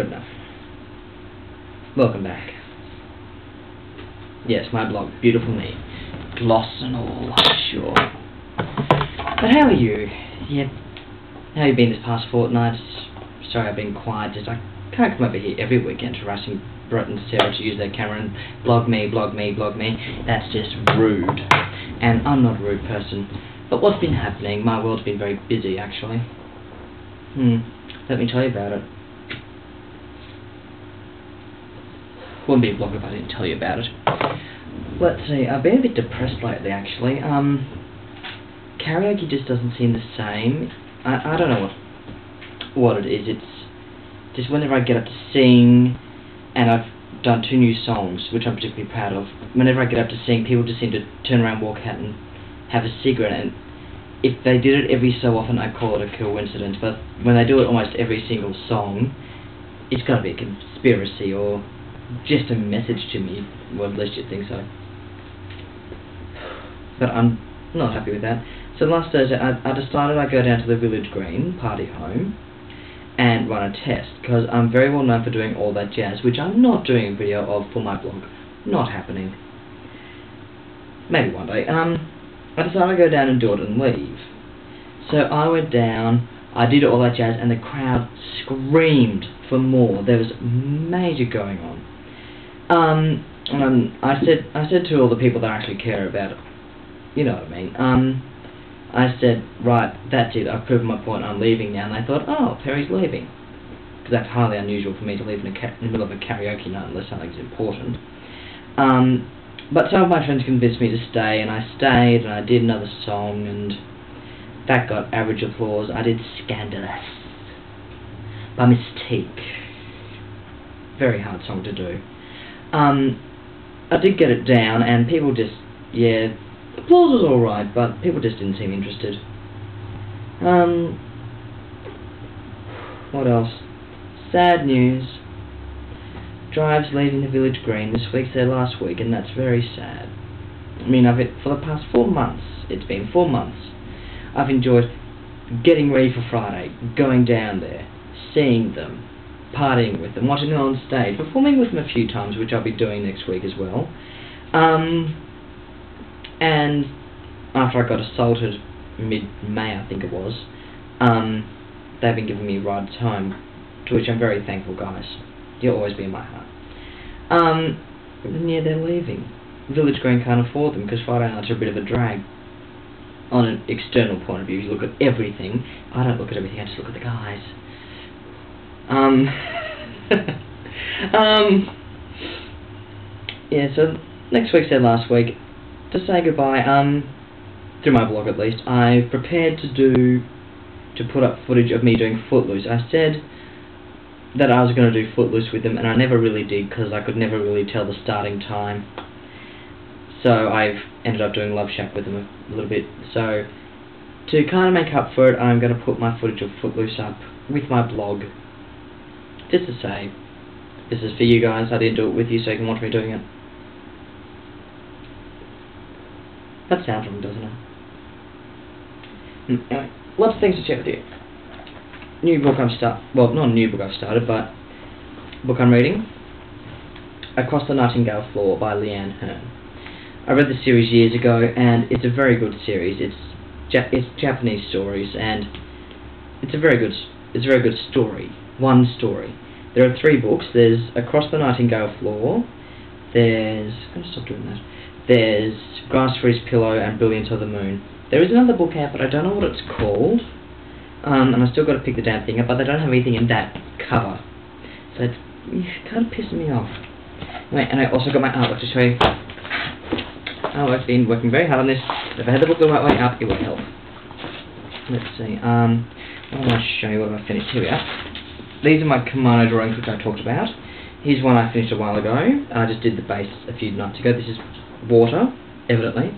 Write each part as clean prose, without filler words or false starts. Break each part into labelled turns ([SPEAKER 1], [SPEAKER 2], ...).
[SPEAKER 1] Good enough. Welcome back. Yes, my blog, beautiful me. Gloss and all, I'm sure. But how are you? Yeah, how have you been this past fortnight? Sorry I've been quiet, just I can't come over here every weekend harassing Brett and Sarah to use their camera and blog me, blog me, blog me. That's just rude. And I'm not a rude person. But what's been happening? My world's been very busy, actually. Let me tell you about it. Wouldn't be a blog if I didn't tell you about it. Let's see, I've been a bit depressed lately, actually. Karaoke just doesn't seem the same. I don't know what it is. It's just whenever I get up to sing, and I've done 2 new songs, which I'm particularly proud of. Whenever I get up to sing, people just seem to turn around, walk out, and have a cigarette. And if they did it every so often, I call it a coincidence. But when they do it almost every single song, it's got to be a conspiracy or just a message to me. Well, at least you'd think so. But I'm not happy with that. So last Thursday, I decided I'd go down to the Village Green party home and run a test, because I'm very well known for doing all that jazz, which I'm not doing a video of for my blog. Not happening. Maybe one day. I decided I'd go down and do it and leave. So I went down, I did all that jazz, and the crowd screamed for more. There was major going on. And I said to all the people that actually care about it, you know what I mean, I said, right, that's it, I've proven my point, I'm leaving now. And they thought, oh, Perry's leaving. Because that's highly unusual for me to leave in the middle of a karaoke night unless something's important. But some of my friends convinced me to stay, and I stayed, and I did another song, and that got average applause. I did Scandalous by Mystique. Very hard song to do. I did get it down, and people just, yeah, applause was alright, but people just didn't seem interested. What else? Sad news. Drive's leaving the Village Green. This week's their last week, and that's very sad. I mean, for the past 4 months, it's been 4 months, I've enjoyed getting ready for Friday, going down there, seeing them, partying with them, watching them on stage, performing with them a few times, which I'll be doing next week as well. And after I got assaulted mid-May, I think it was, they've been giving me rides home, to which I'm very thankful, guys. You'll always be in my heart. And yeah, they're leaving. Village Green can't afford them, because Friday nights are a bit of a drag. On an external point of view, you look at everything. I don't look at everything, I just look at the guys. Yeah, so next week's their last week. To say goodbye, through my blog at least, I prepared to put up footage of me doing Footloose. I said that I was going to do Footloose with them, and I never really did, because I could never really tell the starting time. So I've ended up doing Love Shack with them a little bit. So to kind of make up for it, I'm going to put my footage of Footloose up with my blog. Just to say, this is for you guys. I didn't do it with you, so you can watch me doing it. That sounds wrong, doesn't it? Anyway, lots of things to share with you. New book well, not a new book I've started, but book I'm reading. Across the Nightingale Floor by Leanne Hearn. I read the series years ago, and it's a very good series. It's Japanese stories, and it's a very good story. One story. There are 3 books. There's Across the Nightingale Floor. I'm going to stop doing that. There's Grass for His Pillow and Brilliance of the Moon. There is another book out, but I don't know what it's called. And I've still got to pick the damn thing up, but they don't have anything in that cover. So it's kind of pissing me off. Anyway, and I also got my artwork to show you. Oh, I've been working very hard on this. If I had the book the right way up, it would help. Let's see. I want to show you what I've finished. Here we are. These are my kimono drawings, which I talked about. Here's one I finished a while ago. I just did the base a few nights ago. This is water, evidently.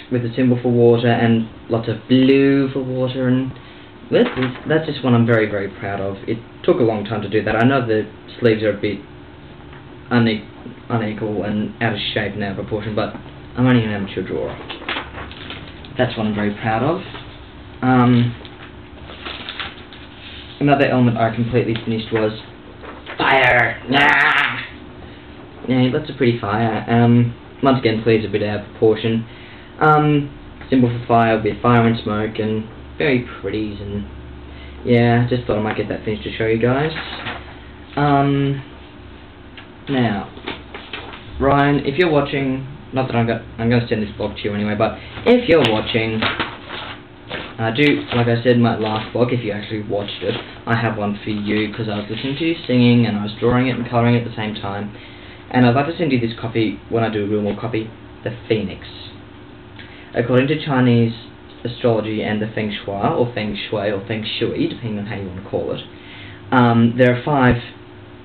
[SPEAKER 1] With a symbol for water and lots of blue for water, and that's just one I'm very, very proud of. It took a long time to do that. I know the sleeves are a bit unequal and out of shape and out of proportion, but I'm only an amateur drawer. That's one I'm very proud of. Another element I completely finished was fire. Nah! Yeah, lots of pretty fire. Once again, please, a bit out of proportion. Symbol for fire with fire and smoke, and very pretties, and yeah, just thought I might get that finished to show you guys. Now, Ryan, if you're watching, not that I'm going to send this vlog to you anyway, but if you're watching, like I said in my last vlog, if you actually watched it, I have one for you, because I was listening to you singing, and I was drawing it and colouring it at the same time, and I'd like to send you this copy, when I do a real more copy, the Phoenix. According to Chinese astrology and the Feng Shui, or Feng Shui, or Feng Shui, depending on how you want to call it, there are 5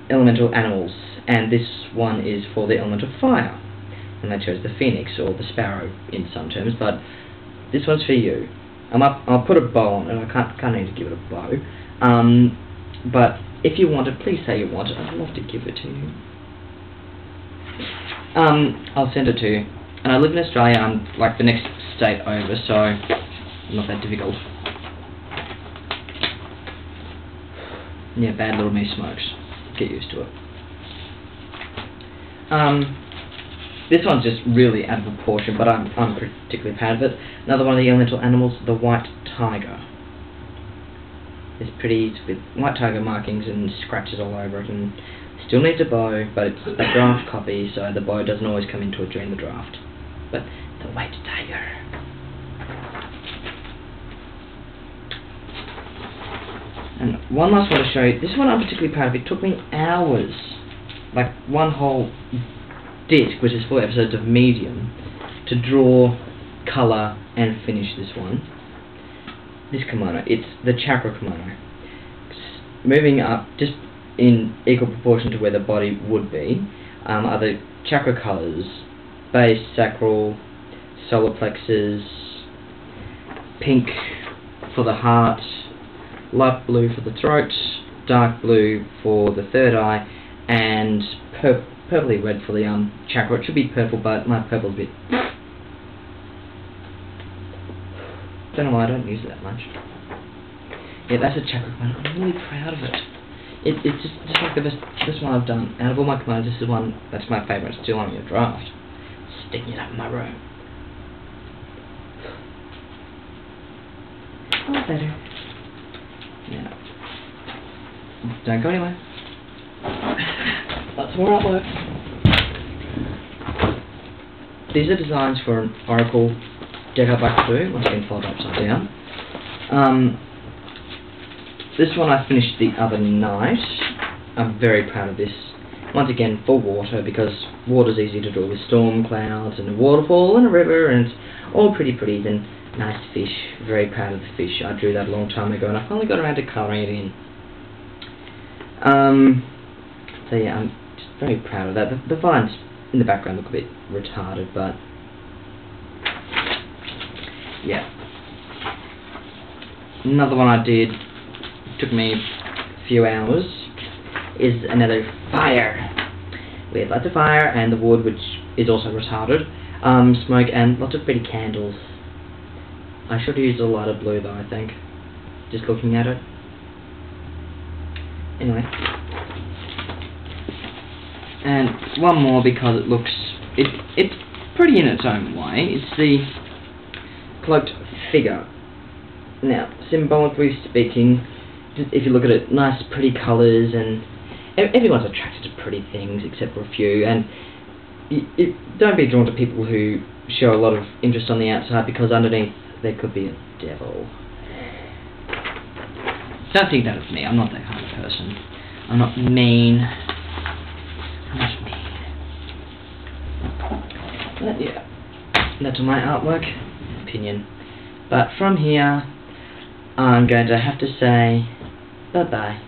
[SPEAKER 1] elemental animals, and this one is for the element of fire. And I chose the phoenix, or the sparrow in some terms, but this one's for you. I'll put a bow on it, I can't need to give it a bow. But if you want it, please say you want it, I'd love to give it to you. I'll send it to you. And I live in Australia, I'm like the next state over, so not that difficult. Yeah, bad little me smokes. Get used to it. This one's just really out of proportion, but I'm particularly proud of it. Another one of the elemental animals, the white tiger. It's pretty, with white tiger markings and scratches all over it, and still needs a bow, but it's a draft copy, so the bow doesn't always come into it during the draft. But the white tiger. And one last one to show you. This one I'm particularly proud of. It took me hours, like one whole disc, which is 4 episodes of Medium, to draw, colour, and finish this one. This kimono. It's the chakra kimono. Moving up, just in equal proportion to where the body would be, are the chakra colours: base, sacral, solar plexus, pink for the heart, light blue for the throat, dark blue for the third eye, and purpley red for the chakra. It should be purple, but my purple's a bit... don't know why I don't use it that much. Yeah, that's a chakra kimono. I'm really proud of it. It's just like the best one I've done. Out of all my kimonos, this is one that's my favourite. It's still on your draft. Sticking it up in my room. A lot better. Yeah. Don't go anywhere. Lots more artwork. These are designs for an Oracle deck I like to do, once again folded upside down. This one I finished the other night. I'm very proud of this. Once again, for water, because water's easy to draw with storm clouds and a waterfall and a river, and it's all pretty and nice fish. Very proud of the fish. I drew that a long time ago, and I finally got around to colouring it in. So yeah, I'm just very proud of that. The vines in the background look a bit retarded, but yeah. Another one I did, took me a few hours, is another fire. We have lots of fire, and the wood, which is also retarded, smoke, and lots of pretty candles. I should have used a lighter blue though, I think, just looking at it. Anyway. And one more, because it looks, it's pretty in its own way. It's the cloaked figure. Now, symbolically speaking, if you look at it, nice pretty colours, and everyone's attracted to pretty things except for a few, and don't be drawn to people who show a lot of interest on the outside, because underneath there could be a devil. Don't think that of me, I'm not that kind of person. I'm not mean. I'm not mean. But yeah, that's my artwork opinion. But from here, I'm going to have to say bye-bye.